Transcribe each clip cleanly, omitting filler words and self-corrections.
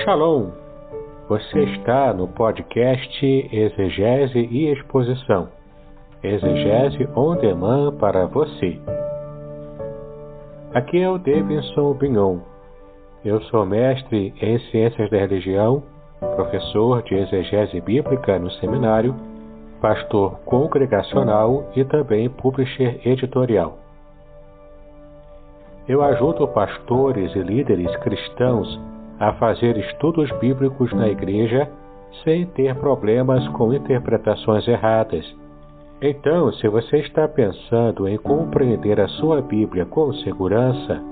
Shalom! Você está no podcast Exegese e Exposição. Exegese on demand para você. Aqui é o Davidson Bignon. Eu sou mestre em Ciências da Religião, professor de Exegese Bíblica no seminário, pastor congregacional e também publisher editorial. Eu ajudo pastores e líderes cristãos a fazer estudos bíblicos na igreja sem ter problemas com interpretações erradas. Então, se você está pensando em compreender a sua Bíblia com segurança,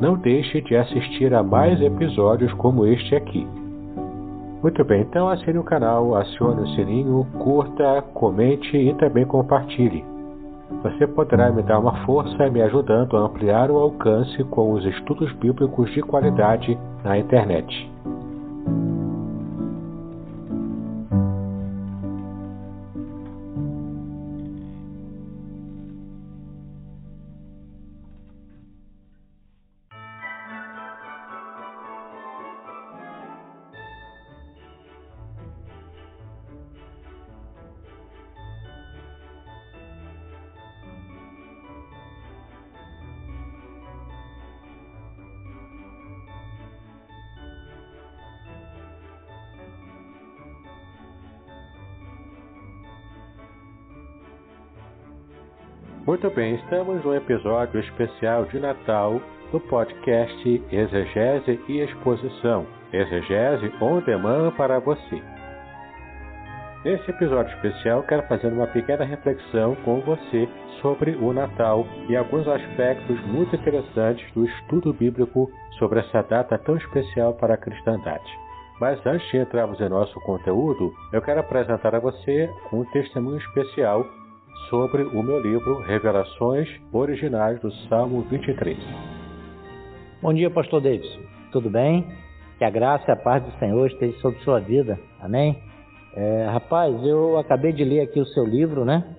não deixe de assistir a mais episódios como este aqui. Muito bem, então assine o canal, acione o sininho, curta, comente e também compartilhe. Você poderá me dar uma força me ajudando a ampliar o alcance com os estudos bíblicos de qualidade na internet. Muito bem, estamos no episódio especial de Natal do podcast Exegese e Exposição, Exegese on demand para você. Nesse episódio especial, quero fazer uma pequena reflexão com você sobre o Natal e alguns aspectos muito interessantes do estudo bíblico sobre essa data tão especial para a cristandade. Mas antes de entrarmos em nosso conteúdo, eu quero apresentar a você um testemunho especial sobre o meu livro Revelações Originais do Salmo 23. Bom dia, pastor Davidson. Tudo bem? Que a graça e a paz do Senhor esteja sobre sua vida. Amém? Rapaz, eu acabei de ler aqui o seu livro, né?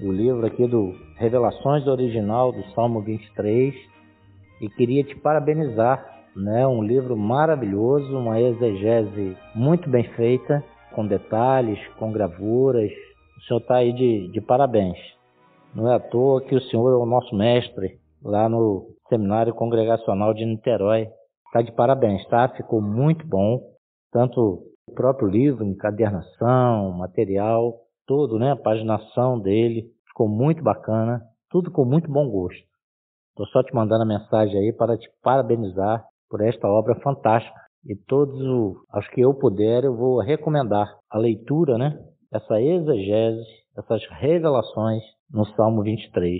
O livro aqui do Revelações Original do Salmo 23 e queria te parabenizar, né? Um livro maravilhoso, uma exegese muito bem feita, com detalhes, com gravuras. O senhor está aí de parabéns. Não é à toa que o senhor é o nosso mestre lá no Seminário Congregacional de Niterói. Está de parabéns, tá? Ficou muito bom. Tanto o próprio livro, encadernação, material, todo, né? A paginação dele. Ficou muito bacana. Tudo com muito bom gosto. Estou só te mandando a mensagem aí para te parabenizar por esta obra fantástica. E aos que eu puder, eu vou recomendar a leitura, né? Essa exegese, essas revelações no Salmo 23,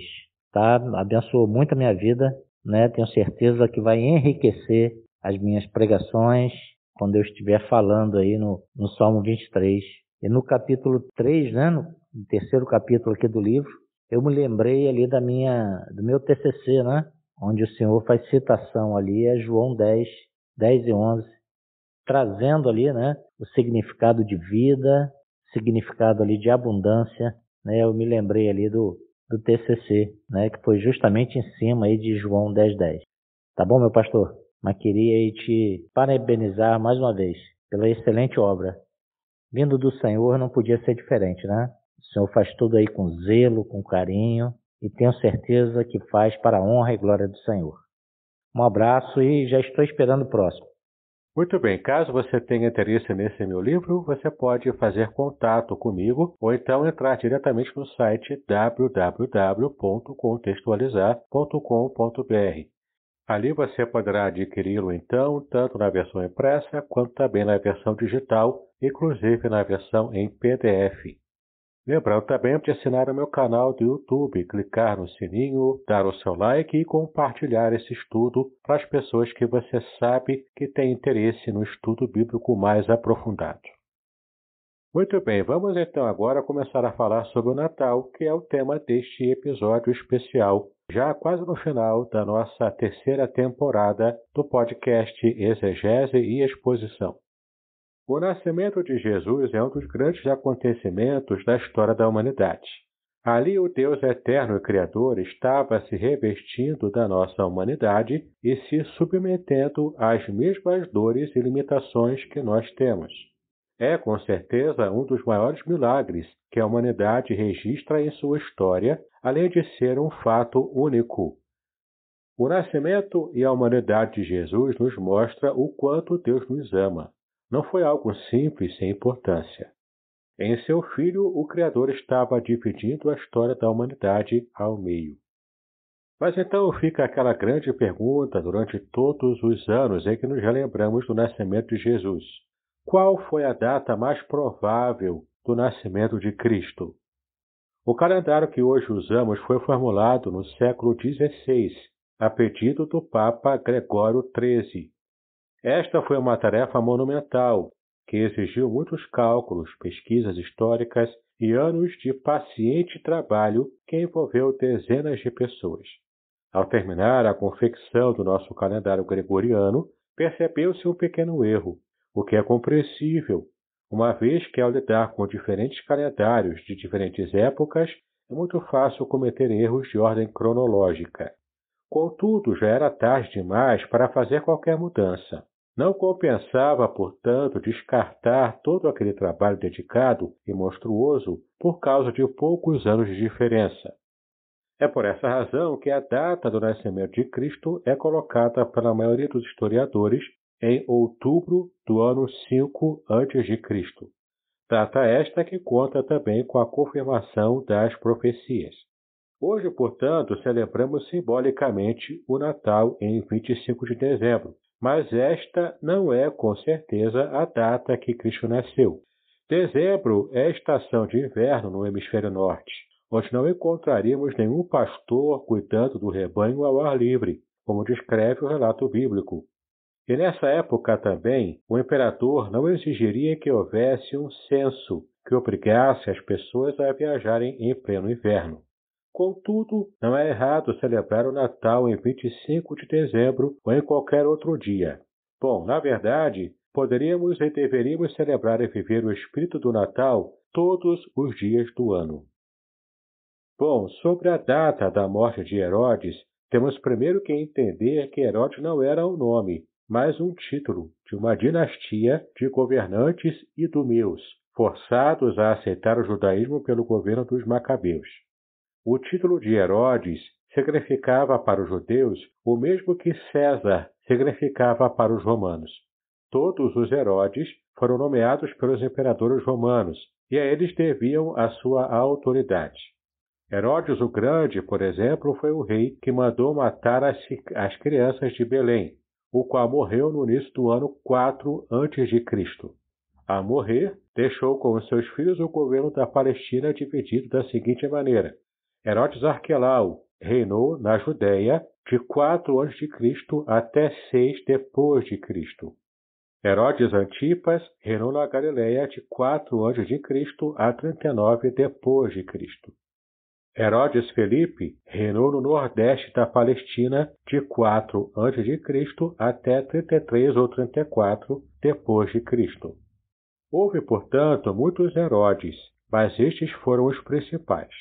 tá? Abençoou muito a minha vida, né? Tenho certeza que vai enriquecer as minhas pregações quando eu estiver falando aí no Salmo 23. E no capítulo 3, né? No terceiro capítulo aqui do livro, eu me lembrei ali do meu TCC, né? Onde o Senhor faz citação ali a João 10 e 11, trazendo ali, né? O significado de vida, significado ali de abundância, né? Eu me lembrei ali do TCC, né? Que foi justamente em cima aí de João 10. Tá bom, meu pastor? Mas queria aí te parabenizar mais uma vez pela excelente obra. Vindo do Senhor não podia ser diferente, né? O Senhor faz tudo aí com zelo, com carinho e tenho certeza que faz para a honra e glória do Senhor. Um abraço e já estou esperando o próximo. Muito bem, caso você tenha interesse nesse meu livro, você pode fazer contato comigo ou então entrar diretamente no site www.contextualizar.com.br. Ali você poderá adquiri-lo então, tanto na versão impressa quanto também na versão digital, inclusive na versão em PDF. Lembrando também de assinar o meu canal do YouTube, clicar no sininho, dar o seu like e compartilhar esse estudo para as pessoas que você sabe que têm interesse no estudo bíblico mais aprofundado. Muito bem, vamos então agora começar a falar sobre o Natal, que é o tema deste episódio especial, já quase no final da nossa terceira temporada do podcast Exegese e Exposição. O nascimento de Jesus é um dos grandes acontecimentos da história da humanidade. Ali o Deus eterno e Criador estava se revestindo da nossa humanidade e se submetendo às mesmas dores e limitações que nós temos. É, com certeza, um dos maiores milagres que a humanidade registra em sua história, além de ser um fato único. O nascimento e a humanidade de Jesus nos mostra o quanto Deus nos ama. Não foi algo simples sem importância. Em seu Filho, o Criador estava dividindo a história da humanidade ao meio. Mas então fica aquela grande pergunta durante todos os anos em que nos relembramos do nascimento de Jesus. Qual foi a data mais provável do nascimento de Cristo? O calendário que hoje usamos foi formulado no século XVI, a pedido do Papa Gregório XIII. Esta foi uma tarefa monumental, que exigiu muitos cálculos, pesquisas históricas e anos de paciente trabalho que envolveu dezenas de pessoas. Ao terminar a confecção do nosso calendário gregoriano, percebeu-se um pequeno erro, o que é compreensível, uma vez que ao lidar com diferentes calendários de diferentes épocas, é muito fácil cometer erros de ordem cronológica. Contudo, já era tarde demais para fazer qualquer mudança. Não compensava, portanto, descartar todo aquele trabalho dedicado e monstruoso por causa de poucos anos de diferença. É por essa razão que a data do nascimento de Cristo é colocada pela maioria dos historiadores em outubro do ano 5 a.C. Data esta que conta também com a confirmação das profecias. Hoje, portanto, celebramos simbolicamente o Natal em 25 de dezembro, mas esta não é, com certeza, a data que Cristo nasceu. Dezembro é a estação de inverno no hemisfério norte, onde não encontraríamos nenhum pastor cuidando do rebanho ao ar livre, como descreve o relato bíblico. E nessa época também, o imperador não exigiria que houvesse um censo que obrigasse as pessoas a viajarem em pleno inverno. Contudo, não é errado celebrar o Natal em 25 de dezembro ou em qualquer outro dia. Bom, na verdade, poderíamos e deveríamos celebrar e viver o espírito do Natal todos os dias do ano. Bom, sobre a data da morte de Herodes, temos primeiro que entender que Herodes não era um nome, mas um título de uma dinastia de governantes idumeus, forçados a aceitar o judaísmo pelo governo dos Macabeus. O título de Herodes significava para os judeus o mesmo que César significava para os romanos. Todos os Herodes foram nomeados pelos imperadores romanos e a eles deviam a sua autoridade. Herodes o Grande, por exemplo, foi o rei que mandou matar as crianças de Belém, o qual morreu no início do ano 4 a.C. Ao morrer, deixou com os seus filhos o governo da Palestina dividido da seguinte maneira: Herodes Arquelau reinou na Judéia de 4 a.C. até 6 depois de Cristo. Herodes Antipas reinou na Galiléia de 4 a.C. a 39 depois de Cristo. Herodes Felipe reinou no nordeste da Palestina de 4 a.C. até 33 ou 34 depois de Cristo. Houve, portanto, muitos Herodes, mas estes foram os principais.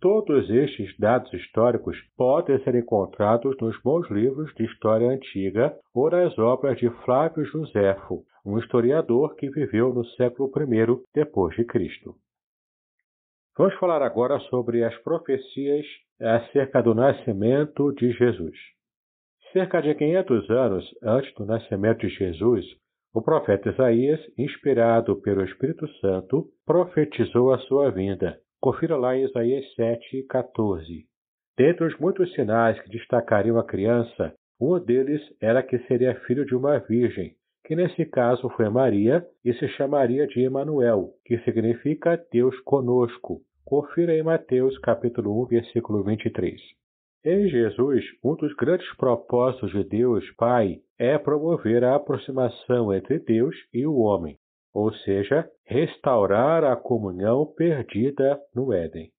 Todos estes dados históricos podem ser encontrados nos bons livros de história antiga ou nas obras de Flávio Joséfo, um historiador que viveu no século I depois de Cristo. Vamos falar agora sobre as profecias acerca do nascimento de Jesus. Cerca de 500 anos antes do nascimento de Jesus, o profeta Isaías, inspirado pelo Espírito Santo, profetizou a sua vinda. Confira lá em Isaías 7:14. Dentre os muitos sinais que destacariam a criança, um deles era que seria filho de uma virgem, que nesse caso foi Maria e se chamaria de Emanuel, que significa Deus conosco. Confira em Mateus capítulo 1, versículo 23. Em Jesus, um dos grandes propósitos de Deus Pai é promover a aproximação entre Deus e o homem, ou seja, restaurar a comunhão perdida no Éden.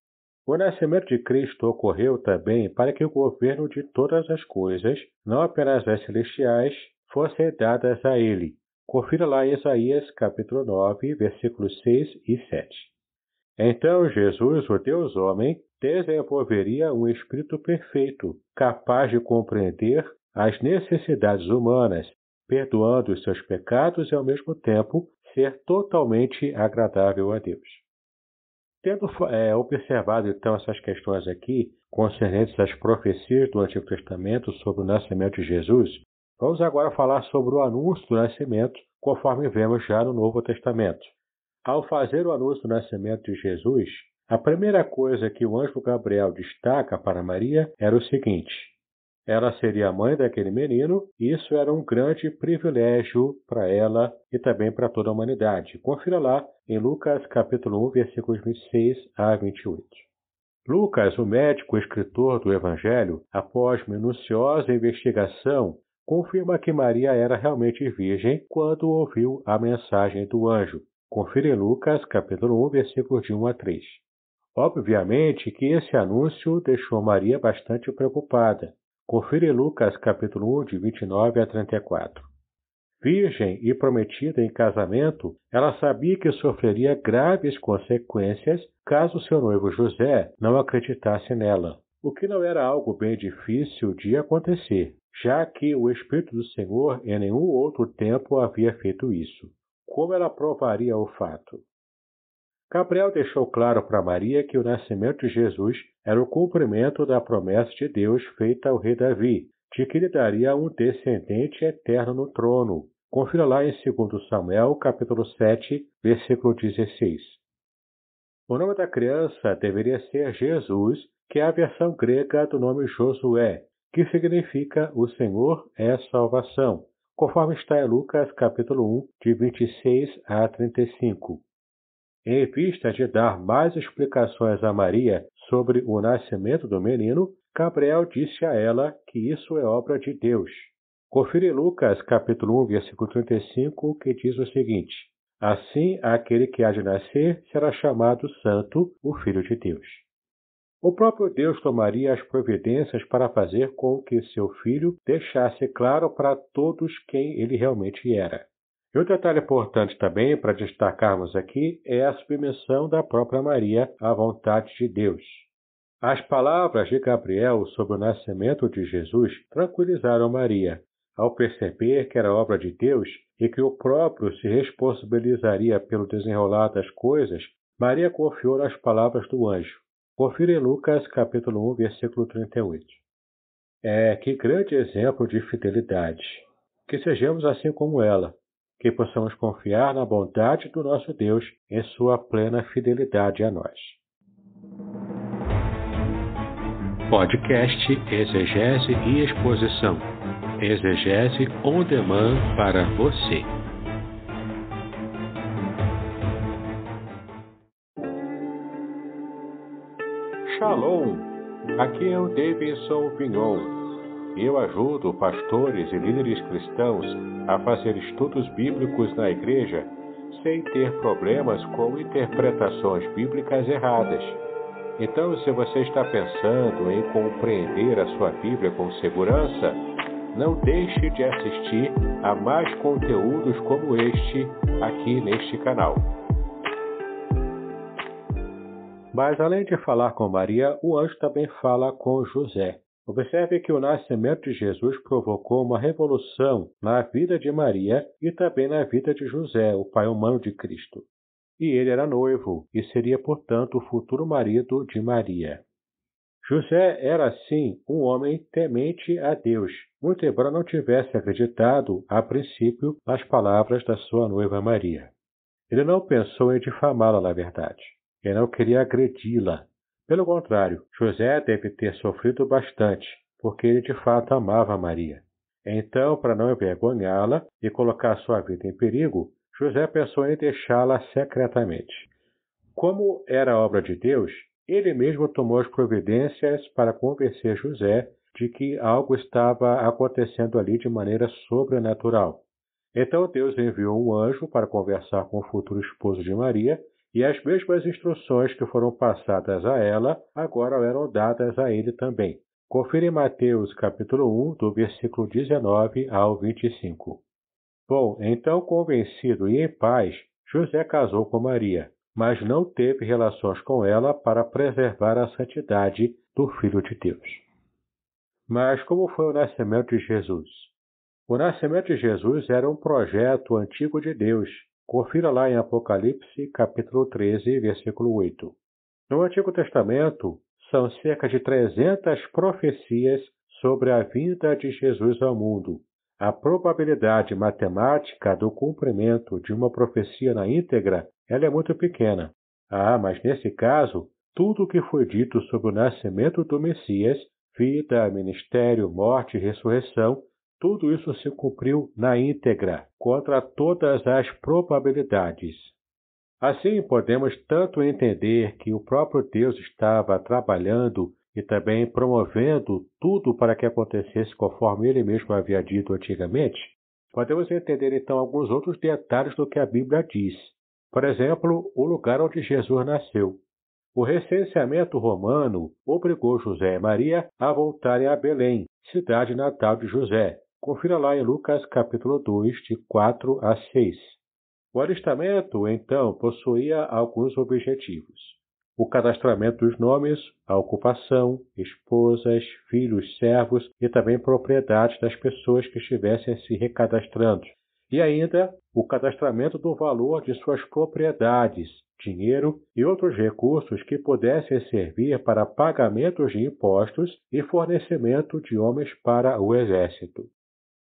O nascimento de Cristo ocorreu também para que o governo de todas as coisas, não apenas as celestiais, fossem dadas a ele. Confira lá em Isaías capítulo 9, versículos 6 e 7. Então Jesus, o Deus homem, desenvolveria um espírito perfeito, capaz de compreender as necessidades humanas, perdoando os seus pecados e, ao mesmo tempo, ser totalmente agradável a Deus. Tendo observado, então, essas questões aqui, concernentes às profecias do Antigo Testamento sobre o nascimento de Jesus, vamos agora falar sobre o anúncio do nascimento, conforme vemos já no Novo Testamento. Ao fazer o anúncio do nascimento de Jesus, a primeira coisa que o anjo Gabriel destaca para Maria era o seguinte: ela seria a mãe daquele menino, e isso era um grande privilégio para ela e também para toda a humanidade. Confira lá em Lucas capítulo 1, versículos 26 a 28. Lucas, o médico escritor do Evangelho, após minuciosa investigação, confirma que Maria era realmente virgem quando ouviu a mensagem do anjo. Confira em Lucas capítulo 1, versículos de 1 a 3. Obviamente que esse anúncio deixou Maria bastante preocupada. Confira em Lucas capítulo 1, de 29 a 34. Virgem e prometida em casamento, ela sabia que sofreria graves consequências caso seu noivo José não acreditasse nela, o que não era algo bem difícil de acontecer, já que o Espírito do Senhor em nenhum outro tempo havia feito isso. Como ela provaria o fato? Gabriel deixou claro para Maria que o nascimento de Jesus era o cumprimento da promessa de Deus feita ao rei Davi, de que lhe daria um descendente eterno no trono. Confira lá em 2 Samuel, capítulo 7, versículo 16. O nome da criança deveria ser Jesus, que é a versão grega do nome Josué, que significa o Senhor é salvação, conforme está em Lucas capítulo 1, de 26 a 35. Em vista de dar mais explicações a Maria sobre o nascimento do menino, Gabriel disse a ela que isso é obra de Deus. Confira em Lucas capítulo 1, versículo 35, que diz o seguinte: assim, aquele que há de nascer será chamado Santo, o Filho de Deus. O próprio Deus tomaria as providências para fazer com que seu filho deixasse claro para todos quem ele realmente era. E outro detalhe importante também para destacarmos aqui é a submissão da própria Maria à vontade de Deus. As palavras de Gabriel sobre o nascimento de Jesus tranquilizaram Maria, ao perceber que era obra de Deus e que o próprio se responsabilizaria pelo desenrolar das coisas. Maria confiou nas palavras do anjo. Confira em Lucas capítulo 1, versículo 38. Que grande exemplo de fidelidade! Que sejamos assim como ela, que possamos confiar na bondade do nosso Deus em sua plena fidelidade a nós. Podcast Exegese e Exposição. Exegese on demand para você. Shalom! Aqui é o Davidson Vignon. Eu ajudo pastores e líderes cristãos a fazer estudos bíblicos na igreja sem ter problemas com interpretações bíblicas erradas. Então, se você está pensando em compreender a sua Bíblia com segurança, não deixe de assistir a mais conteúdos como este aqui neste canal. Mas além de falar com Maria, o anjo também fala com José. Observe que o nascimento de Jesus provocou uma revolução na vida de Maria e também na vida de José, o pai humano de Cristo. E ele era noivo e seria, portanto, o futuro marido de Maria. José era, assim, um homem temente a Deus, muito embora não tivesse acreditado, a princípio, nas palavras da sua noiva Maria. Ele não pensou em difamá-la, na verdade. Ele não queria agredi-la. Pelo contrário, José deve ter sofrido bastante, porque ele de fato amava Maria. Então, para não envergonhá-la e colocar sua vida em perigo, José pensou em deixá-la secretamente. Como era obra de Deus, ele mesmo tomou as providências para convencer José de que algo estava acontecendo ali de maneira sobrenatural. Então Deus enviou um anjo para conversar com o futuro esposo de Maria, e as mesmas instruções que foram passadas a ela, agora eram dadas a ele também. Confira em Mateus capítulo 1, do versículo 19 ao 25. Bom, então convencido e em paz, José casou com Maria. mas não teve relações com ela para preservar a santidade do Filho de Deus. Mas como foi o nascimento de Jesus? O nascimento de Jesus era um projeto antigo de Deus. Confira lá em Apocalipse, capítulo 13, versículo 8. No Antigo Testamento, são cerca de 300 profecias sobre a vinda de Jesus ao mundo. A probabilidade matemática do cumprimento de uma profecia na íntegra, ela é muito pequena. Mas nesse caso, tudo o que foi dito sobre o nascimento do Messias, vida, ministério, morte e ressurreição, tudo isso se cumpriu na íntegra, contra todas as probabilidades. Assim, podemos tanto entender que o próprio Deus estava trabalhando e também promovendo tudo para que acontecesse conforme ele mesmo havia dito antigamente, podemos entender então alguns outros detalhes do que a Bíblia diz. Por exemplo, o lugar onde Jesus nasceu. O recenseamento romano obrigou José e Maria a voltarem a Belém, cidade natal de José. Confira lá em Lucas capítulo 2, de 4 a 6. O alistamento, então, possuía alguns objetivos. O cadastramento dos nomes, a ocupação, esposas, filhos, servos e também propriedades das pessoas que estivessem se recadastrando. E ainda o cadastramento do valor de suas propriedades, dinheiro e outros recursos que pudessem servir para pagamentos de impostos e fornecimento de homens para o exército.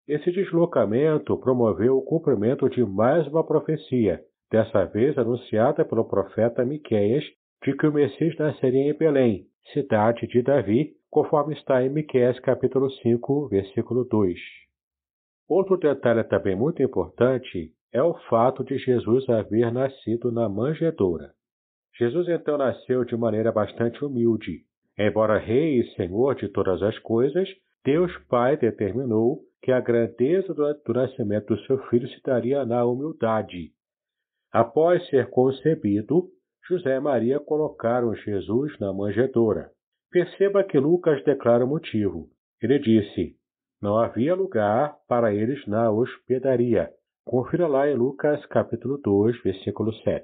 Esse deslocamento promoveu o cumprimento de mais uma profecia, dessa vez anunciada pelo profeta Miqueias, de que o Messias nasceria em Belém, cidade de Davi, conforme está em Miqueias capítulo 5, versículo 2. Outro detalhe também muito importante é o fato de Jesus haver nascido na manjedoura. Jesus então nasceu de maneira bastante humilde. Embora Rei e Senhor de todas as coisas, Deus Pai determinou que a grandeza do nascimento do seu filho se daria na humildade. Após ser concebido, José e Maria colocaram Jesus na manjedoura. Perceba que Lucas declara o motivo. Ele disse: não havia lugar para eles na hospedaria. Confira lá em Lucas capítulo 2, versículo 7.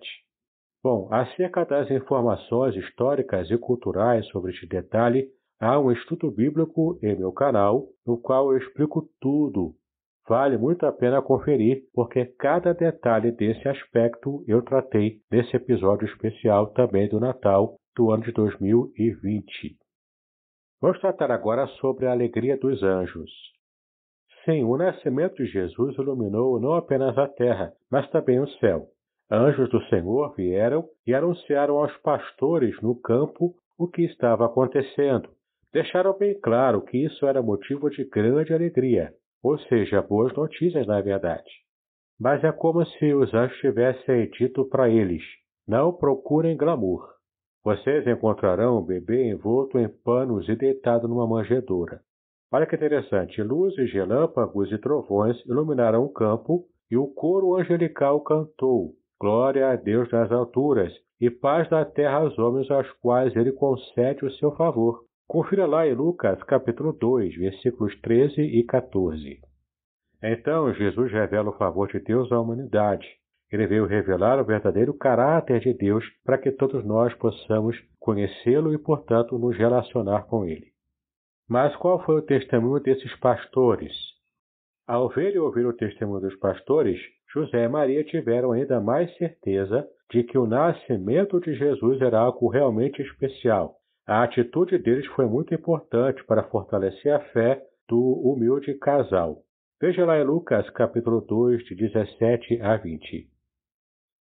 Bom, acerca das informações históricas e culturais sobre este detalhe, há um estudo bíblico em meu canal, no qual eu explico tudo. Vale muito a pena conferir, porque cada detalhe desse aspecto eu tratei nesse episódio especial também do Natal do ano de 2020. Vamos tratar agora sobre a alegria dos anjos. Sim, o nascimento de Jesus iluminou não apenas a terra, mas também o céu. Anjos do Senhor vieram e anunciaram aos pastores no campo o que estava acontecendo. Deixaram bem claro que isso era motivo de grande alegria, ou seja, boas notícias na verdade. Mas é como se os anjos tivessem dito para eles: não procurem glamour. Vocês encontrarão um bebê envolto em panos e deitado numa manjedoura. Olha que interessante, luzes, relâmpagos e trovões iluminaram o campo e o coro angelical cantou: glória a Deus nas alturas e paz na terra aos homens aos quais ele concede o seu favor. Confira lá em Lucas capítulo 2, versículos 13 e 14. Então Jesus revela o favor de Deus à humanidade. Ele veio revelar o verdadeiro caráter de Deus para que todos nós possamos conhecê-lo e, portanto, nos relacionar com ele. Mas qual foi o testemunho desses pastores? Ao ver e ouvir o testemunho dos pastores, José e Maria tiveram ainda mais certeza de que o nascimento de Jesus era algo realmente especial. A atitude deles foi muito importante para fortalecer a fé do humilde casal. Veja lá em Lucas capítulo 2, de 17 a 20.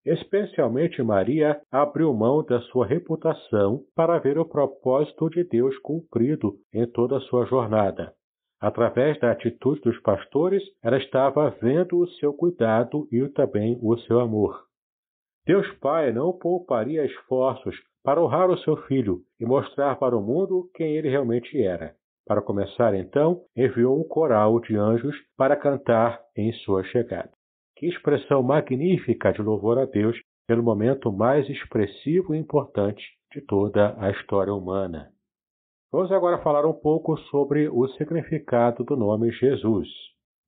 Especialmente Maria abriu mão da sua reputação para ver o propósito de Deus cumprido em toda a sua jornada. Através da atitude dos pastores, ela estava vendo o seu cuidado e também o seu amor. Deus Pai não pouparia esforços para honrar o seu Filho e mostrar para o mundo quem ele realmente era. Para começar, então, enviou um coral de anjos para cantar em sua chegada. Que expressão magnífica de louvor a Deus pelo momento mais expressivo e importante de toda a história humana. Vamos agora falar um pouco sobre o significado do nome Jesus.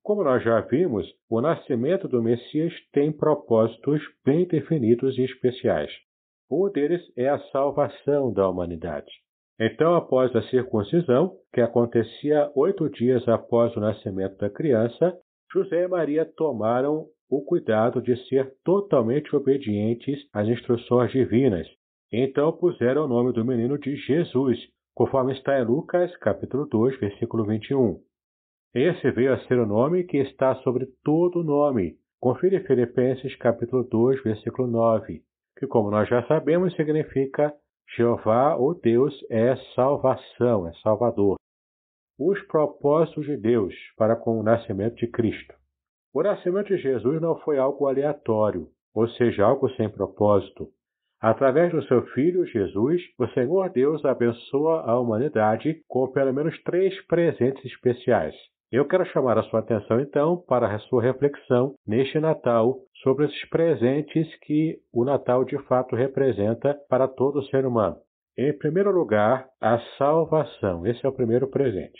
Como nós já vimos, o nascimento do Messias tem propósitos bem definidos e especiais. Um deles é a salvação da humanidade. Então, após a circuncisão, que acontecia 8 dias após o nascimento da criança, José e Maria tomaram o cuidado de ser totalmente obedientes às instruções divinas. Então puseram o nome do menino de Jesus, conforme está em Lucas, capítulo 2, versículo 21. Esse veio a ser o nome que está sobre todo nome. Confira em Filipenses, capítulo 2, versículo 9, que, como nós já sabemos, significa Jeová ou Deus é salvação, é Salvador. Os propósitos de Deus para com o nascimento de Cristo. O nascimento de Jesus não foi algo aleatório, ou seja, algo sem propósito. Através do seu Filho, Jesus, o Senhor Deus abençoa a humanidade com pelo menos 3 presentes especiais. Eu quero chamar a sua atenção, então, para a sua reflexão neste Natal sobre esses presentes que o Natal de fato representa para todo ser humano. Em primeiro lugar, a salvação. Esse é o primeiro presente.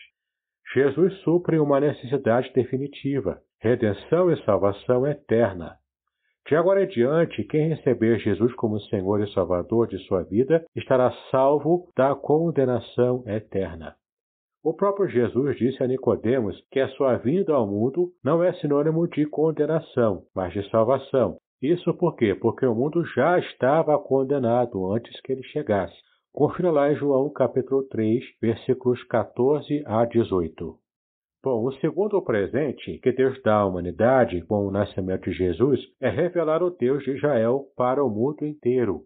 Jesus supre uma necessidade definitiva, redenção e salvação eterna. De agora em diante, quem receber Jesus como Senhor e Salvador de sua vida estará salvo da condenação eterna. O próprio Jesus disse a Nicodemos que a sua vinda ao mundo não é sinônimo de condenação, mas de salvação. Isso por quê? Porque o mundo já estava condenado antes que ele chegasse. Confira lá em João capítulo 3, versículos 14 a 18. Bom, o segundo presente que Deus dá à humanidade com o nascimento de Jesus é revelar o Deus de Israel para o mundo inteiro.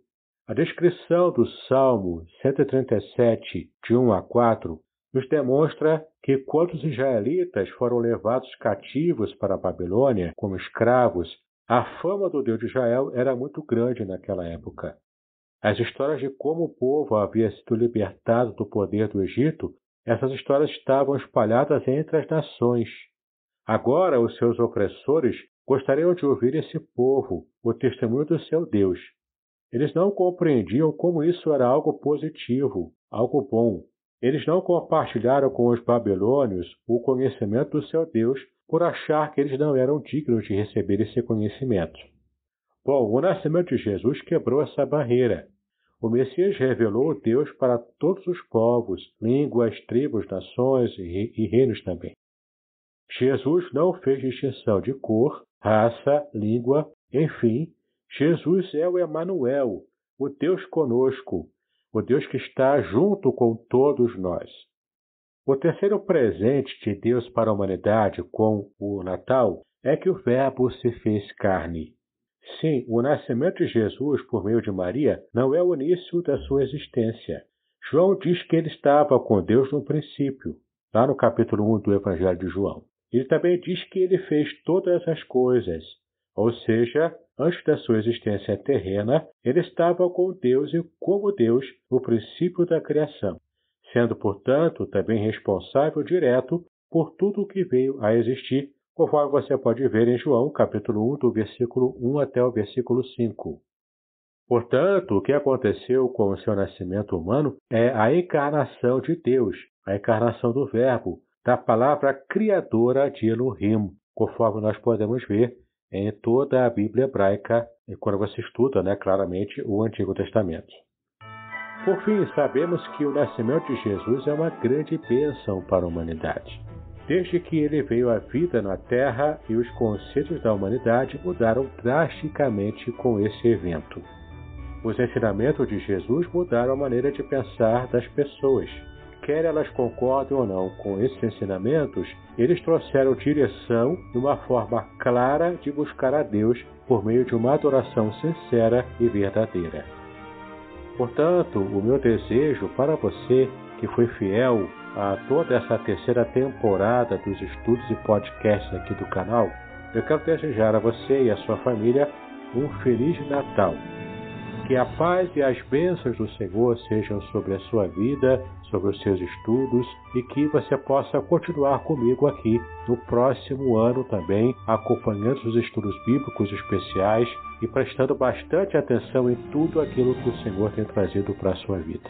A descrição do Salmo 137, de 1 a 4, nos demonstra que quando os israelitas foram levados cativos para a Babilônia como escravos, a fama do Deus de Israel era muito grande naquela época. As histórias de como o povo havia sido libertado do poder do Egito, essas histórias estavam espalhadas entre as nações. Agora, os seus opressores gostariam de ouvir esse povo, o testemunho do seu Deus. Eles não compreendiam como isso era algo positivo, algo bom. Eles não compartilharam com os babilônios o conhecimento do seu Deus por achar que eles não eram dignos de receber esse conhecimento. Bom, o nascimento de Jesus quebrou essa barreira. O Messias revelou Deus para todos os povos, línguas, tribos, nações e reinos também. Jesus não fez distinção de cor, raça, língua, enfim, Jesus é o Emanuel, o Deus conosco, o Deus que está junto com todos nós. O terceiro presente de Deus para a humanidade com o Natal é que o Verbo se fez carne. Sim, o nascimento de Jesus por meio de Maria não é o início da sua existência. João diz que ele estava com Deus no princípio, lá no capítulo 1 do Evangelho de João. Ele também diz que ele fez todas as coisas, ou seja, antes da sua existência terrena, ele estava com Deus e, como Deus, no princípio da criação, sendo, portanto, também responsável direto por tudo o que veio a existir, conforme você pode ver em João, capítulo 1, do versículo 1 até o versículo 5. Portanto, o que aconteceu com o seu nascimento humano é a encarnação de Deus, a encarnação do Verbo, da palavra criadora de Elohim, conforme nós podemos ver em toda a Bíblia hebraica, quando você estuda, claramente, o Antigo Testamento. Por fim, sabemos que o nascimento de Jesus é uma grande bênção para a humanidade. Desde que ele veio à vida na Terra e os conceitos da humanidade mudaram drasticamente com esse evento. Os ensinamentos de Jesus mudaram a maneira de pensar das pessoas. Quer elas concordem ou não com esses ensinamentos, eles trouxeram direção de uma forma clara de buscar a Deus por meio de uma adoração sincera e verdadeira. Portanto, o meu desejo para você que foi fiel a toda essa terceira temporada dos estudos e podcasts aqui do canal, eu quero desejar a você e a sua família um Feliz Natal. Que a paz e as bênçãos do Senhor sejam sobre a sua vida, sobre os seus estudos e que você possa continuar comigo aqui no próximo ano também, acompanhando os estudos bíblicos especiais e prestando bastante atenção em tudo aquilo que o Senhor tem trazido para a sua vida.